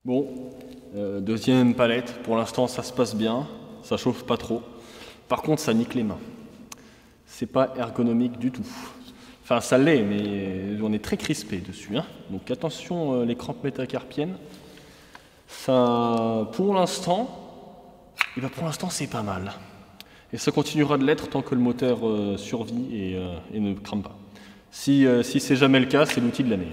Bon, deuxième palette, pour l'instant ça se passe bien, ça chauffe pas trop. Par contre ça nique les mains. C'est pas ergonomique du tout. Enfin ça l'est, mais on est très crispé dessus. Hein. Donc attention les crampes métacarpiennes. Ça, pour l'instant, c'est pas mal. Et ça continuera de l'être tant que le moteur survit et ne crame pas. Si c'est jamais le cas, c'est l'outil de l'année.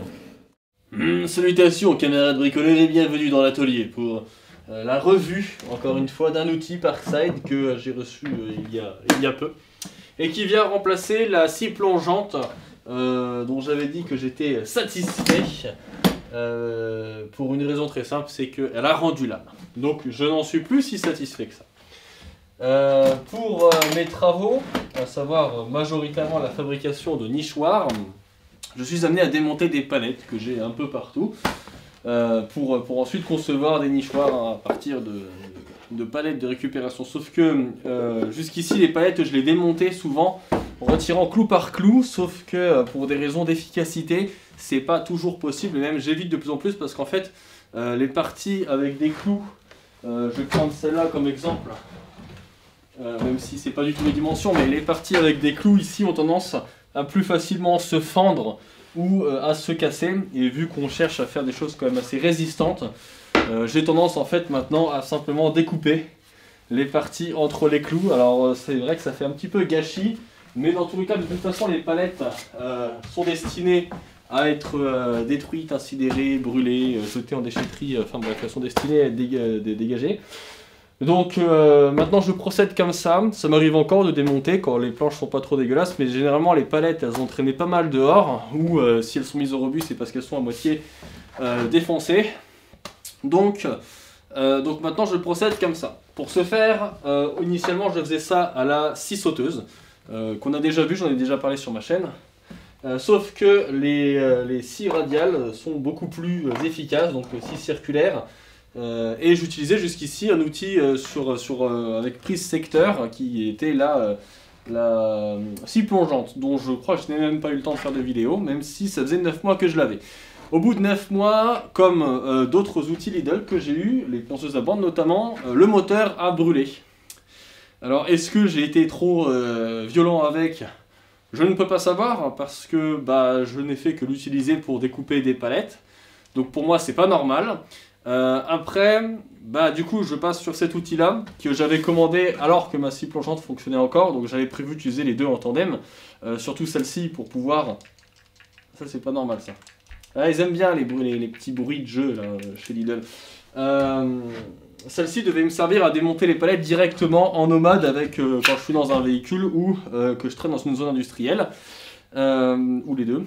Salutations camarades bricoleurs et bienvenue dans l'atelier pour la revue, encore une fois, d'un outil Parkside que j'ai reçu il y a peu et qui vient remplacer la scie plongeante dont j'avais dit que j'étais satisfait pour une raison très simple, c'est qu'elle a rendu l'âme. Donc je n'en suis plus si satisfait que ça. Pour mes travaux, à savoir majoritairement la fabrication de nichoirs, je suis amené à démonter des palettes que j'ai un peu partout pour ensuite concevoir des nichoirs à partir de palettes de récupération. Sauf que jusqu'ici les palettes je les démontais souvent en retirant clou par clou, sauf que pour des raisons d'efficacité c'est pas toujours possible et même j'évite de plus en plus parce qu'en fait les parties avec des clous, je vais prendre celle-là comme exemple. Même si c'est pas du tout les dimensions, mais les parties avec des clous ici ont tendance à plus facilement se fendre ou à se casser, et vu qu'on cherche à faire des choses quand même assez résistantes, j'ai tendance en fait maintenant à simplement découper les parties entre les clous. Alors c'est vrai que ça fait un petit peu gâchis, mais dans tous les cas de toute façon les palettes sont destinées à être détruites, incinérées, brûlées, jetées en déchetterie, enfin bref, elles sont destinées à être dégagées. Donc maintenant je procède comme ça m'arrive encore de démonter quand les planches sont pas trop dégueulasses, mais généralement les palettes elles ont traîné pas mal dehors, ou si elles sont mises au rebut c'est parce qu'elles sont à moitié défoncées. Donc maintenant je procède comme ça. Pour ce faire, initialement je faisais ça à la scie sauteuse, qu'on a déjà vu, j'en ai déjà parlé sur ma chaîne. Sauf que les scies radiales sont beaucoup plus efficaces, donc scie circulaire. Et j'utilisais jusqu'ici un outil avec prise secteur qui était la scie plongeante, dont je crois que je n'ai même pas eu le temps de faire de vidéo, même si ça faisait 9 mois que je l'avais. Au bout de 9 mois, comme d'autres outils Lidl que j'ai eu, les ponceuses à bande notamment, le moteur a brûlé. Alors est-ce que j'ai été trop violent avec ? Je ne peux pas savoir parce que je n'ai fait que l'utiliser pour découper des palettes. Donc pour moi c'est pas normal. Après, du coup je passe sur cet outil là que j'avais commandé alors que ma scie plongeante fonctionnait encore, donc j'avais prévu d'utiliser les deux en tandem, surtout celle-ci pour pouvoir... Ça c'est pas normal ça. Ah, ils aiment bien les petits bruits de jeu là, chez Lidl. Celle-ci devait me servir à démonter les palettes directement en nomade avec quand je suis dans un véhicule ou que je traîne dans une zone industrielle, ou les deux.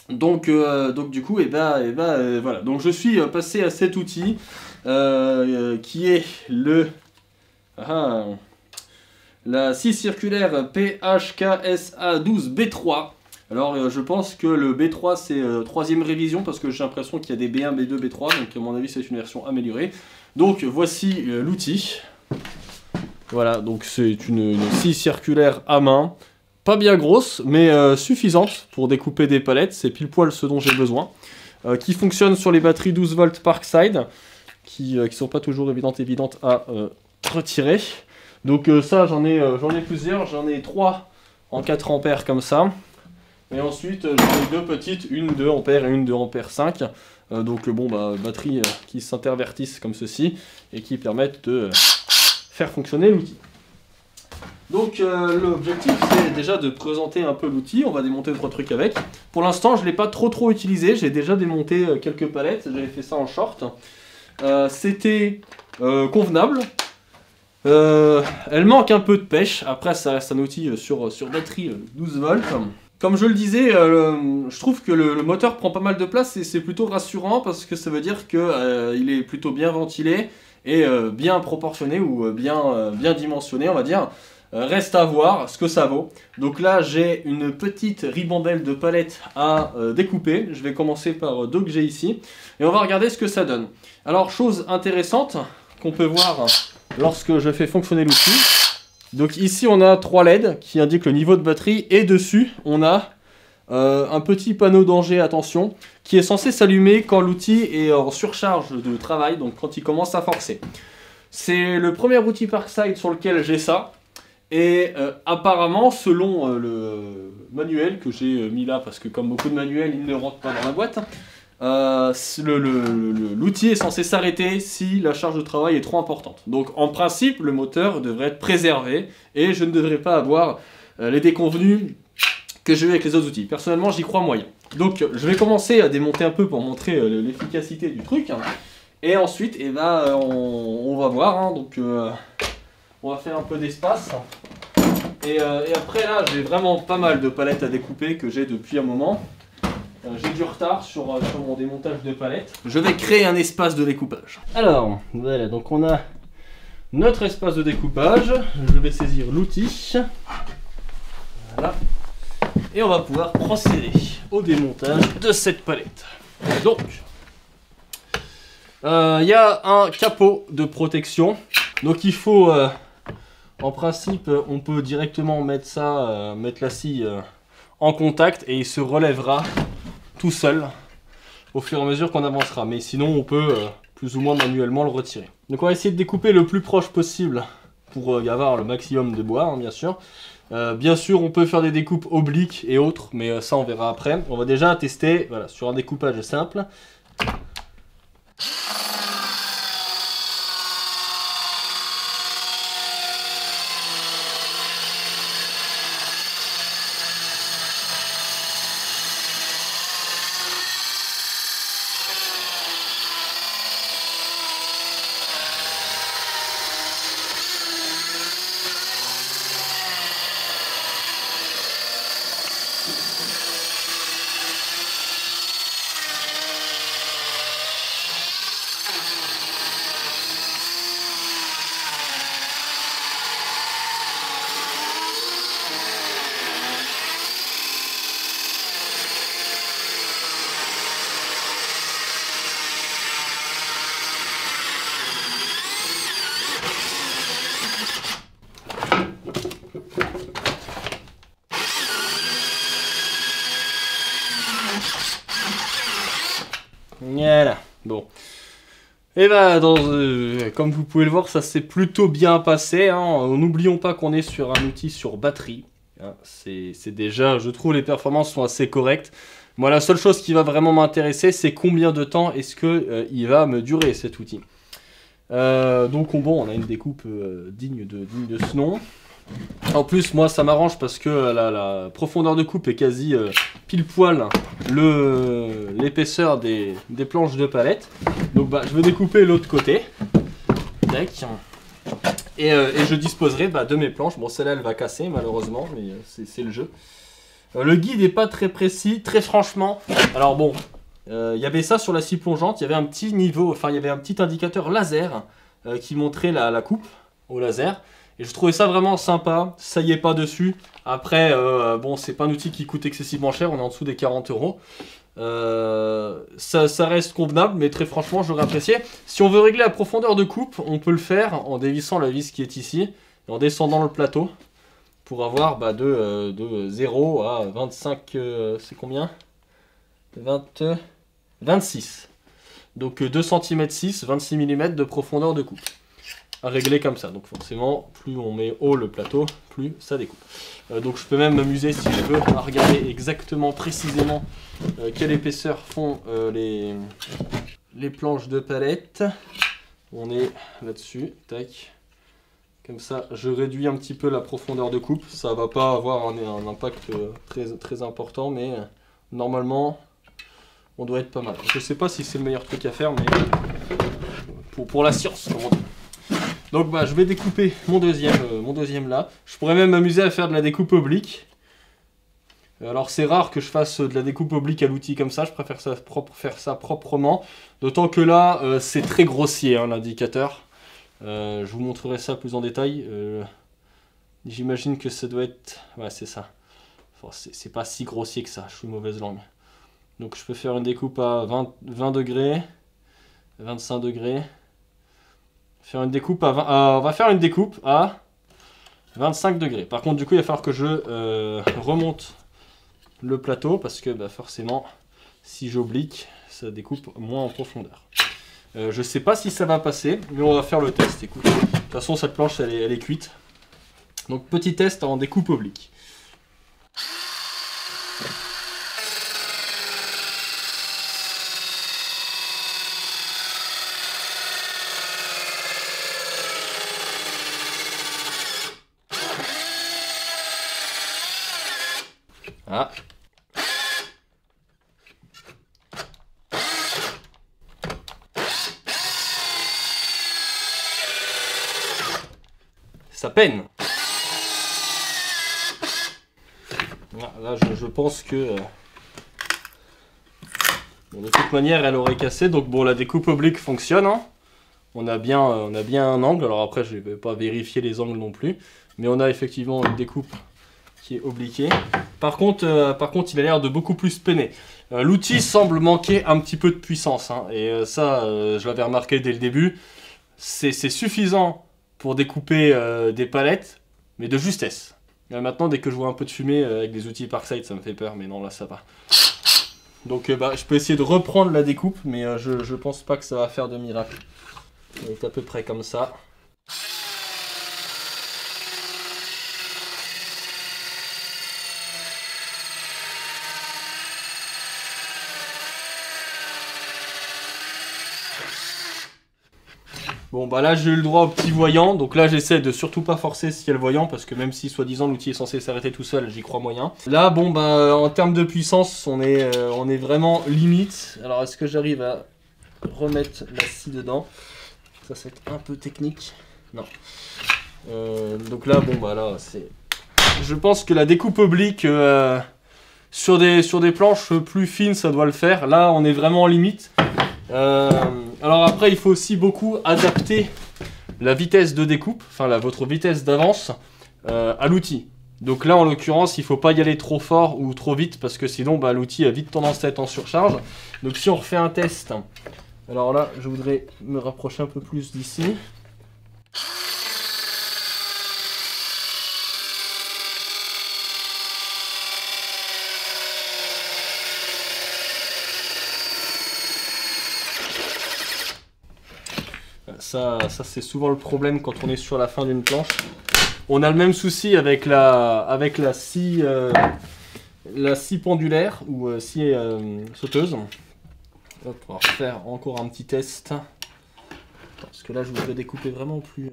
Donc du coup, voilà. Donc je suis passé à cet outil qui est la scie circulaire PHKSA12B3. Alors je pense que le B3 c'est troisième révision parce que j'ai l'impression qu'il y a des B1, B2, B3, donc à mon avis c'est une version améliorée. Donc voici l'outil. Voilà, donc c'est une scie circulaire à main. Pas bien grosse, mais suffisante pour découper des palettes, c'est pile poil ce dont j'ai besoin. Qui fonctionne sur les batteries 12 volts Parkside, qui sont pas toujours évidentes à retirer. Donc ça, j'en ai plusieurs, j'en ai 3 en 4 ampères comme ça. Et ensuite, j'en ai 2 petites, une 2 ampères et une 2 ampères 5. Batteries qui s'intervertissent comme ceci et qui permettent de faire fonctionner l'outil. Donc l'objectif c'est déjà de présenter un peu l'outil, on va démonter 3 trucs avec. Pour l'instant je ne l'ai pas trop utilisé, j'ai déjà démonté quelques palettes, j'avais fait ça en short. C'était convenable. Elle manque un peu de pêche, après ça reste un outil sur batterie 12 volts. Comme je le disais, je trouve que le moteur prend pas mal de place et c'est plutôt rassurant parce que ça veut dire qu'il est plutôt bien ventilé et bien proportionné ou bien dimensionné on va dire. Reste à voir ce que ça vaut. Donc là j'ai une petite ribambelle de palettes à découper. Je vais commencer par deux que j'ai ici. Et on va regarder ce que ça donne. Alors chose intéressante qu'on peut voir lorsque je fais fonctionner l'outil. Donc ici on a 3 LED qui indiquent le niveau de batterie. Et dessus on a un petit panneau danger, attention. qui est censé s'allumer quand l'outil est en surcharge de travail, donc quand il commence à forcer. C'est le premier outil Parkside sur lequel j'ai ça. Et apparemment, selon le manuel que j'ai mis là, parce que comme beaucoup de manuels, il ne rentre pas dans la boîte, l'outil est censé s'arrêter si la charge de travail est trop importante. Donc en principe, le moteur devrait être préservé et je ne devrais pas avoir les déconvenus que j'ai eu avec les autres outils. Personnellement, j'y crois moyen. Donc je vais commencer à démonter un peu pour montrer l'efficacité du truc. Et ensuite, eh ben, on va voir. Hein, donc on va faire un peu d'espace. Et après là, j'ai vraiment pas mal de palettes à découper que j'ai depuis un moment. J'ai du retard sur mon démontage de palettes. Je vais créer un espace de découpage. Alors, voilà, donc on a notre espace de découpage. Je vais saisir l'outil. Voilà. Et on va pouvoir procéder au démontage de cette palette. Donc, il y a un capot de protection. Donc il faut, en principe, on peut directement mettre ça, mettre la scie en contact et il se relèvera tout seul au fur et à mesure qu'on avancera. Mais sinon, on peut plus ou moins manuellement le retirer. Donc on va essayer de découper le plus proche possible pour y avoir le maximum de bois, hein, bien sûr. Bien sûr, on peut faire des découpes obliques et autres, mais ça on verra après. On va déjà tester voilà, sur un découpage simple. Voilà, bon. Et bah, comme vous pouvez le voir, ça s'est plutôt bien passé. Hein. N'oublions pas qu'on est sur un outil sur batterie. Hein. C'est déjà, je trouve, les performances sont assez correctes. Moi, la seule chose qui va vraiment m'intéresser, c'est combien de temps est-ce que il va me durer cet outil. Donc bon, on a une découpe digne de ce nom. En plus, moi, ça m'arrange parce que la profondeur de coupe est quasi pile poil l'épaisseur des planches de palette. Donc, bah, je vais découper l'autre côté. Tac. Et je disposerai de mes planches. Bon, celle-là, elle va casser, malheureusement, mais c'est le jeu. Le guide n'est pas très précis, très franchement. Alors bon, il y avait ça sur la scie plongeante. Il y avait un petit niveau, enfin, il y avait un petit indicateur laser qui montrait la coupe au laser. Et je trouvais ça vraiment sympa, ça y est pas dessus. Après, bon, c'est pas un outil qui coûte excessivement cher, on est en dessous des 40 €. Ça reste convenable, mais très franchement, j'aurais apprécié. Si on veut régler la profondeur de coupe, on peut le faire en dévissant la vis qui est ici, et en descendant le plateau, pour avoir de 0 à 25, c'est combien 26. Donc 2 cm 6, 26 mm de profondeur de coupe. À régler comme ça, donc forcément plus on met haut le plateau, plus ça découpe. Donc je peux même m'amuser si je veux à regarder exactement précisément quelle épaisseur font les planches de palette. On est là-dessus, tac. Comme ça je réduis un petit peu la profondeur de coupe, ça va pas avoir un impact très important, mais normalement on doit être pas mal. Je sais pas si c'est le meilleur truc à faire, mais pour la science, comment dire. Donc bah, je vais découper mon deuxième là. Je pourrais même m'amuser à faire de la découpe oblique. Alors c'est rare que je fasse de la découpe oblique à l'outil comme ça. Je préfère faire ça proprement. D'autant que là, c'est très grossier hein, l'indicateur. Je vous montrerai ça plus en détail. J'imagine que ça doit être... Ouais, c'est ça. Enfin, c'est pas si grossier que ça. Je suis mauvaise langue. Donc je peux faire une découpe à 20 degrés, 25 degrés. Faire une découpe on va faire une découpe à 25 degrés. Par contre, du coup, il va falloir que je remonte le plateau parce que bah, forcément, Si j'oblique, ça découpe moins en profondeur. Je sais pas si ça va passer, mais on va faire le test. Écoute, de toute façon, cette planche, elle est cuite. Donc, petit test en découpe oblique. Ah. Ça peine. Là, je pense que bon, de toute manière, elle aurait cassé. Donc bon, la découpe oblique fonctionne. Hein. On a bien un angle. Alors après, je ne vais pas vérifier les angles non plus, mais on a effectivement une découpe qui est obliquée. Par contre, il a l'air de beaucoup plus peiner. L'outil semble manquer un petit peu de puissance. Hein, et ça, je l'avais remarqué dès le début. C'est suffisant pour découper des palettes, mais de justesse. Maintenant, dès que je vois un peu de fumée avec des outils Parkside, ça me fait peur, mais non, là, ça va. Donc, je peux essayer de reprendre la découpe, mais je pense pas que ça va faire de miracle. Elle est à peu près comme ça. Bon bah là j'ai eu le droit au petit voyant, donc là j'essaie de surtout pas forcer s'il y a le voyant, parce que même si soi-disant l'outil est censé s'arrêter tout seul, j'y crois moyen. Là bon bah en termes de puissance on est vraiment limite. Alors est-ce que j'arrive à remettre la scie dedans? Ça c'est un peu technique. Non. Donc là bon bah là c'est... Je pense que la découpe oblique sur des planches plus fines ça doit le faire. Là on est vraiment en limite. Alors après, il faut aussi beaucoup adapter la vitesse de découpe, enfin votre vitesse d'avance à l'outil. Donc là, en l'occurrence, il ne faut pas y aller trop fort ou trop vite parce que sinon, bah, l'outil a vite tendance à être en surcharge. Donc si on refait un test, alors là, je voudrais me rapprocher un peu plus d'ici. Ça c'est souvent le problème quand on est sur la fin d'une planche. On a le même souci avec la scie pendulaire ou scie sauteuse. Hop, on va refaire encore un petit test. Parce que là je voudrais découper vraiment plus...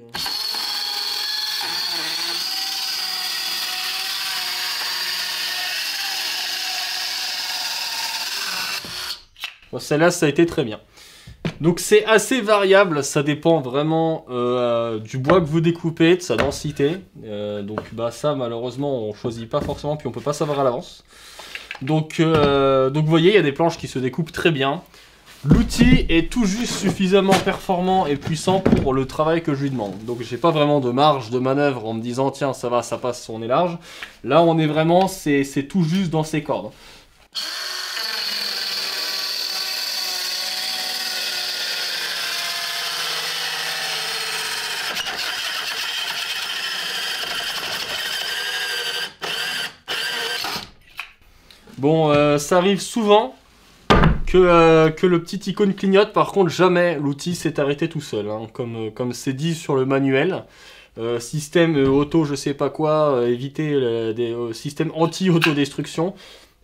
Bon, celle-là ça a été très bien. Donc c'est assez variable, ça dépend vraiment du bois que vous découpez, de sa densité. Donc bah ça malheureusement on choisit pas forcément, puis on peut pas savoir à l'avance. Donc vous voyez, il y a des planches qui se découpent très bien. L'outil est tout juste suffisamment performant et puissant pour le travail que je lui demande. Donc j'ai pas vraiment de marge de manœuvre en me disant tiens ça va, ça passe, on est large. Là on est vraiment, c'est tout juste dans ses cordes. Bon, ça arrive souvent que le petit icône clignote, par contre jamais l'outil s'est arrêté tout seul, hein, comme c'est dit sur le manuel. Système auto je sais pas quoi, éviter des systèmes anti-autodestruction.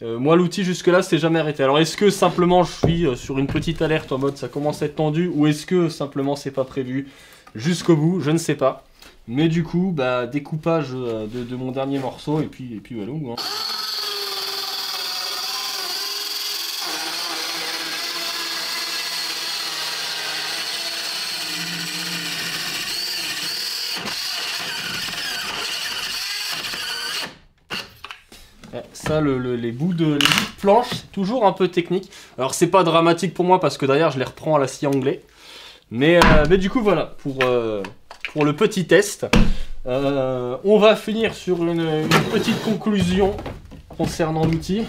Moi l'outil jusque là s'est jamais arrêté. Alors est-ce que simplement je suis sur une petite alerte en mode ça commence à être tendu, ou est-ce que simplement c'est pas prévu jusqu'au bout, je ne sais pas. Mais du coup, bah, découpage de mon dernier morceau et puis voilà. Hein. Ça, les bouts de planche, c'est toujours un peu technique. Alors c'est pas dramatique pour moi parce que derrière je les reprends à la scie anglais. Mais du coup voilà, pour le petit test. On va finir sur une petite conclusion concernant l'outil.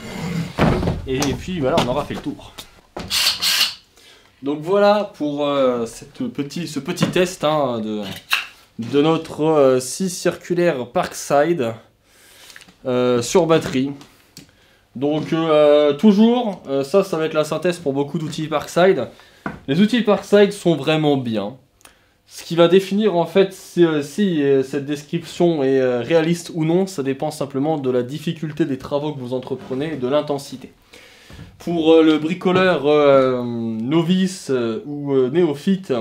Et puis voilà, on aura fait le tour. Donc voilà pour ce petit test hein, de notre scie circulaire Parkside sur batterie. Donc toujours, ça va être la synthèse pour beaucoup d'outils Parkside. Les outils Parkside sont vraiment bien. Ce qui va définir en fait si cette description est réaliste ou non, ça dépend simplement de la difficulté des travaux que vous entreprenez et de l'intensité. Pour le bricoleur novice ou néophyte,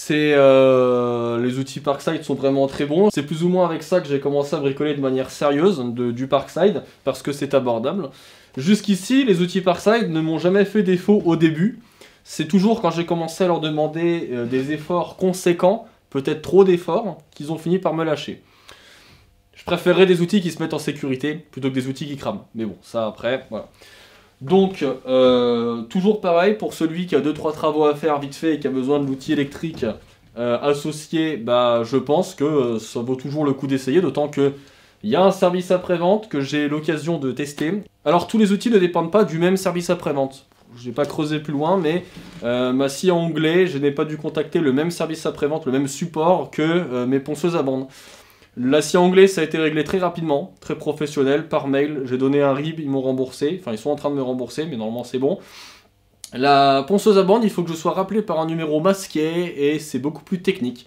les outils Parkside sont vraiment très bons. C'est plus ou moins avec ça que j'ai commencé à bricoler de manière sérieuse du Parkside, parce que c'est abordable. Jusqu'ici, les outils Parkside ne m'ont jamais fait défaut au début. C'est toujours quand j'ai commencé à leur demander des efforts conséquents, peut-être trop d'efforts, qu'ils ont fini par me lâcher. Je préférerais des outils qui se mettent en sécurité, plutôt que des outils qui crament. Mais bon, ça après, voilà. Donc, toujours pareil, pour celui qui a 2-3 travaux à faire vite fait et qui a besoin de l'outil électrique associé, bah, je pense que ça vaut toujours le coup d'essayer, d'autant que il y a un service après-vente que j'ai l'occasion de tester. Alors, tous les outils ne dépendent pas du même service après-vente. Je n'ai pas creusé plus loin, mais ma scie à onglet, je n'ai pas dû contacter le même service après-vente, le même support que mes ponceuses à bande. La scie à onglet, ça a été réglé très rapidement, très professionnel, par mail. J'ai donné un RIB, ils m'ont remboursé. Enfin, ils sont en train de me rembourser, mais normalement c'est bon. La ponceuse à bande, il faut que je sois rappelé par un numéro masqué, et c'est beaucoup plus technique.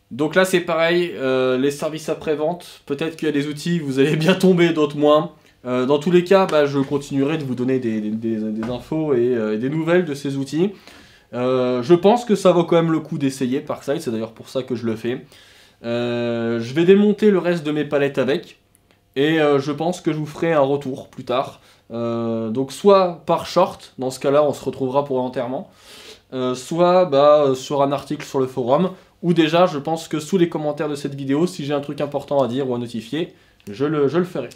Donc là, c'est pareil, les services après-vente, peut-être qu'il y a des outils, vous allez bien tomber, d'autres moins. Dans tous les cas, bah, je continuerai de vous donner des infos et des nouvelles de ces outils. Je pense que ça vaut quand même le coup d'essayer Parkside, c'est d'ailleurs pour ça que je le fais. Je vais démonter le reste de mes palettes avec, et je pense que je vous ferai un retour plus tard. Donc soit par short, dans ce cas-là on se retrouvera pour l'enterrement, soit sur un article sur le forum, ou déjà je pense que sous les commentaires de cette vidéo, si j'ai un truc important à dire ou à notifier, je le ferai.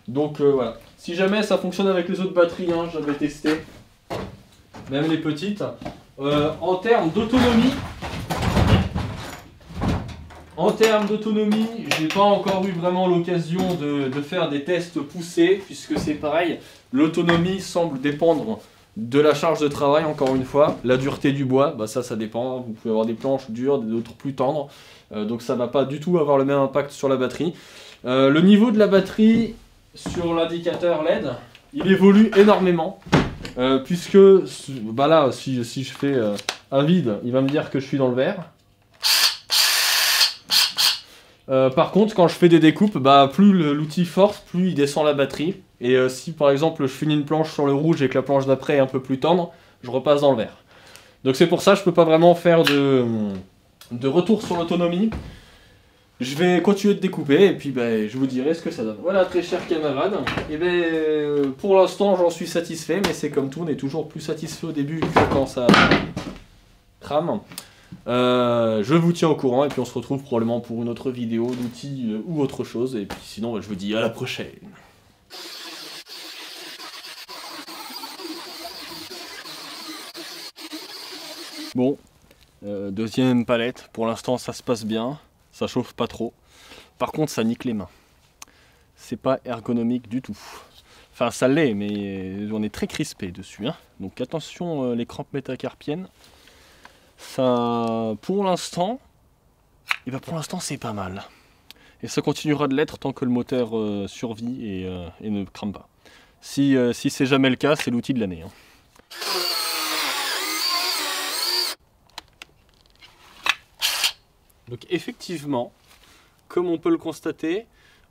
Donc voilà, si jamais ça fonctionne avec les autres batteries, hein, j'avais testé, même les petites, en termes d'autonomie, j'ai pas encore eu vraiment l'occasion de faire des tests poussés, puisque c'est pareil, l'autonomie semble dépendre de la charge de travail, encore une fois. La dureté du bois, bah ça dépend, vous pouvez avoir des planches dures, d'autres plus tendres, donc ça va pas du tout avoir le même impact sur la batterie. Le niveau de la batterie sur l'indicateur LED, il évolue énormément, puisque bah là, si je fais un vide, il va me dire que je suis dans le vert. Par contre, quand je fais des découpes, bah, plus l'outil force, plus il descend la batterie. Et si par exemple je finis une planche sur le rouge et que la planche d'après est un peu plus tendre, je repasse dans le vert. Donc c'est pour ça que je peux pas vraiment faire de retour sur l'autonomie. Je vais continuer de découper et puis bah, je vous dirai ce que ça donne. Voilà, très chers camarades. Et ben pour l'instant j'en suis satisfait, mais c'est comme tout, on est toujours plus satisfait au début que quand ça crame. Je vous tiens au courant et puis on se retrouve probablement pour une autre vidéo d'outils ou autre chose. Et puis sinon, je vous dis à la prochaine. Bon, deuxième palette. Pour l'instant, ça se passe bien. Ça chauffe pas trop. Par contre, ça nique les mains. C'est pas ergonomique du tout. Enfin, ça l'est, mais on est très crispé dessus. Hein. Donc attention, les crampes métacarpiennes. Ça, pour l'instant, c'est pas mal. Et ça continuera de l'être tant que le moteur survit et ne crame pas. Si c'est jamais le cas, c'est l'outil de l'année. Hein. Donc effectivement, comme on peut le constater,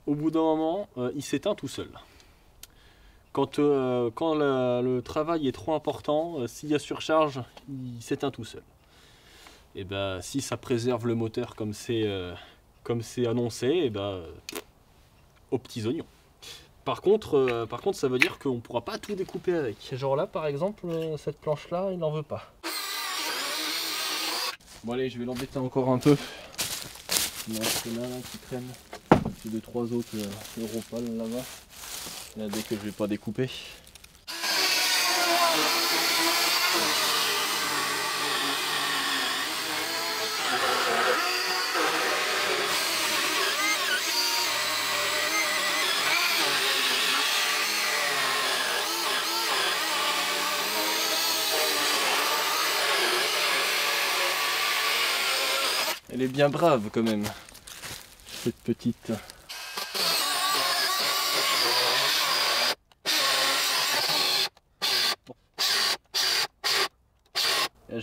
au bout d'un moment, il s'éteint tout seul. Quand le travail est trop important, s'il y a surcharge, il s'éteint tout seul. Et ben, si ça préserve le moteur comme c'est annoncé, et ben, aux petits oignons. Par contre, ça veut dire qu'on ne pourra pas tout découper avec. Genre là, par exemple, cette planche-là, il n'en veut pas. Bon allez, je vais l'embêter encore un peu. Il y en a là qui traîne. J'ai 2-3 autres Europal là-bas. Il y en a des que je vais pas découper. Elle est bien brave quand même, cette petite.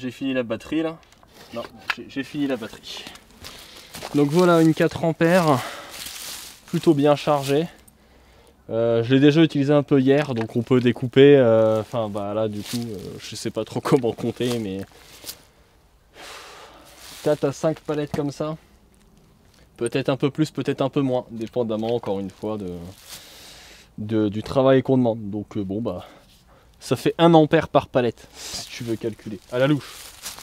j'ai fini la batterie là. Non, j'ai fini la batterie. Donc voilà une 4 ampères, plutôt bien chargée. Je l'ai déjà utilisé un peu hier, donc on peut découper. Enfin bah là du coup, je sais pas trop comment compter, mais 4 à 5 palettes comme ça. Peut-être un peu plus, peut-être un peu moins, dépendamment encore une fois du travail qu'on demande. Donc bon bah ça fait 1 ampère par palette si tu veux calculer. À la louche.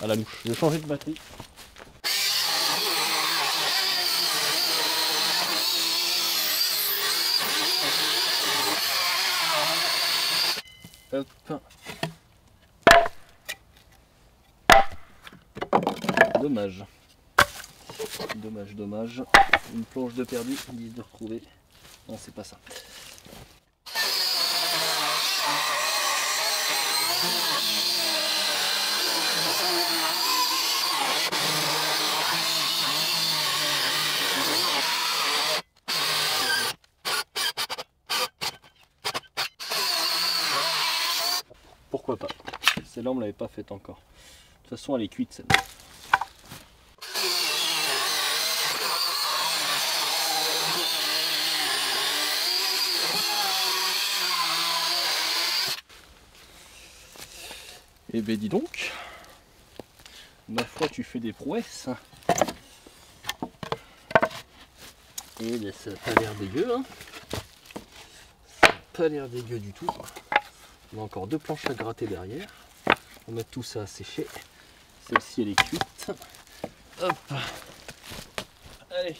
À la louche. Je vais changer de batterie. Hop. Dommage. Dommage, dommage. Une plonge de perdu, ils disent de retrouver. Non, c'est pas ça. Pourquoi pas? Celle-là, on ne l'avait pas faite encore. De toute façon, elle est cuite, celle-là. Eh ben dis donc, ma foi tu fais des prouesses. Et ben, ça n'a pas l'air dégueu, hein. Ça n'a pas l'air dégueu du tout. On a encore 2 planches à gratter derrière. On va mettre tout ça à sécher. Celle-ci elle est cuite. Hop. Allez,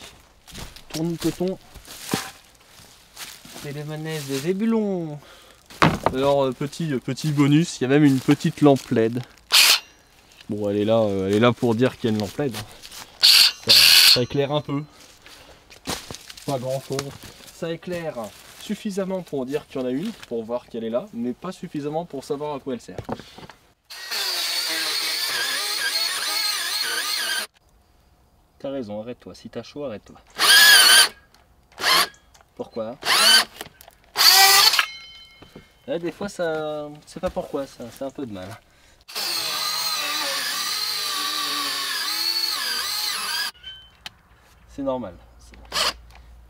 tourne le coton. C'est les manèges des ébulons. Alors petit bonus, il y a même une petite lampe LED. Bon elle est là pour dire qu'il y a une lampe LED. Ça éclaire un peu. Pas grand chose. Ça éclaire suffisamment pour dire qu'il y en a une, pour voir qu'elle est là, mais pas suffisamment pour savoir à quoi elle sert. T'as raison, arrête-toi. Si t'as chaud, arrête-toi. Pourquoi? Là, des fois, ça, c'est pas pourquoi, ça, c'est un peu de mal. C'est normal.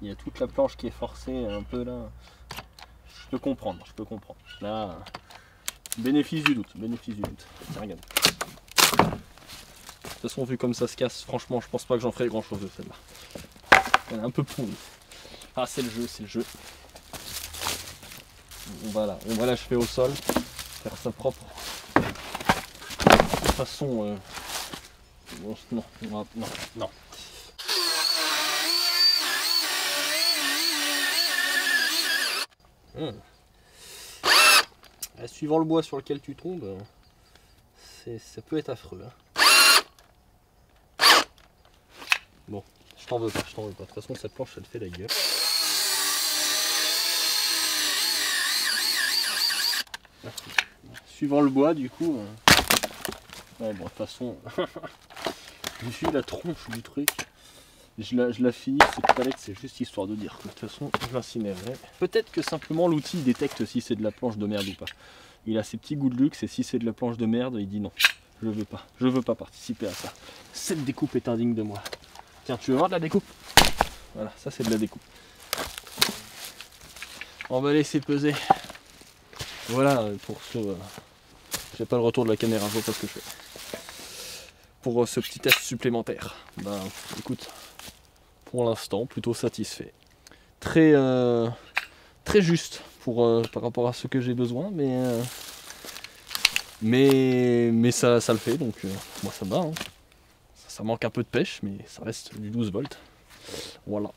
Il y a toute la planche qui est forcée un peu là. Je peux comprendre, je peux comprendre. Là, bénéfice du doute, bénéfice du doute. Tiens, regarde. De toute façon, vu comme ça se casse, franchement, je pense pas que j'en ferai grand chose de celle-là. Elle est un peu pourrie. Ah, c'est le jeu, c'est le jeu. On va l'achever au sol, faire ça propre. De toute façon, non. Suivant le bois sur lequel tu tombes, ça peut être affreux. Hein. Bon, je t'en veux pas, je t'en veux pas. De toute façon, cette planche, elle fait la gueule. Suivant le bois, du coup. Ouais, bon, de toute façon, je suis la tronche du truc. Je la finis, cette palette, c'est juste histoire de dire que de toute façon, je l'incinérerai. Peut-être que simplement l'outil détecte si c'est de la planche de merde ou pas. Il a ses petits goûts de luxe et si c'est de la planche de merde, il dit non, je veux pas participer à ça. Cette découpe est indigne de moi. Tiens, tu veux voir de la découpe? Voilà, ça c'est de la découpe. On va laisser peser. Voilà pour ce... j'ai pas le retour de la caméra, je vois pas ce que je fais. Pour ce petit test supplémentaire. Ben écoute, pour l'instant plutôt satisfait. Très juste par rapport à ce que j'ai besoin, mais ça le fait, donc moi ça me va. Hein. Ça manque un peu de pêche, mais ça reste du 12 volts. Voilà.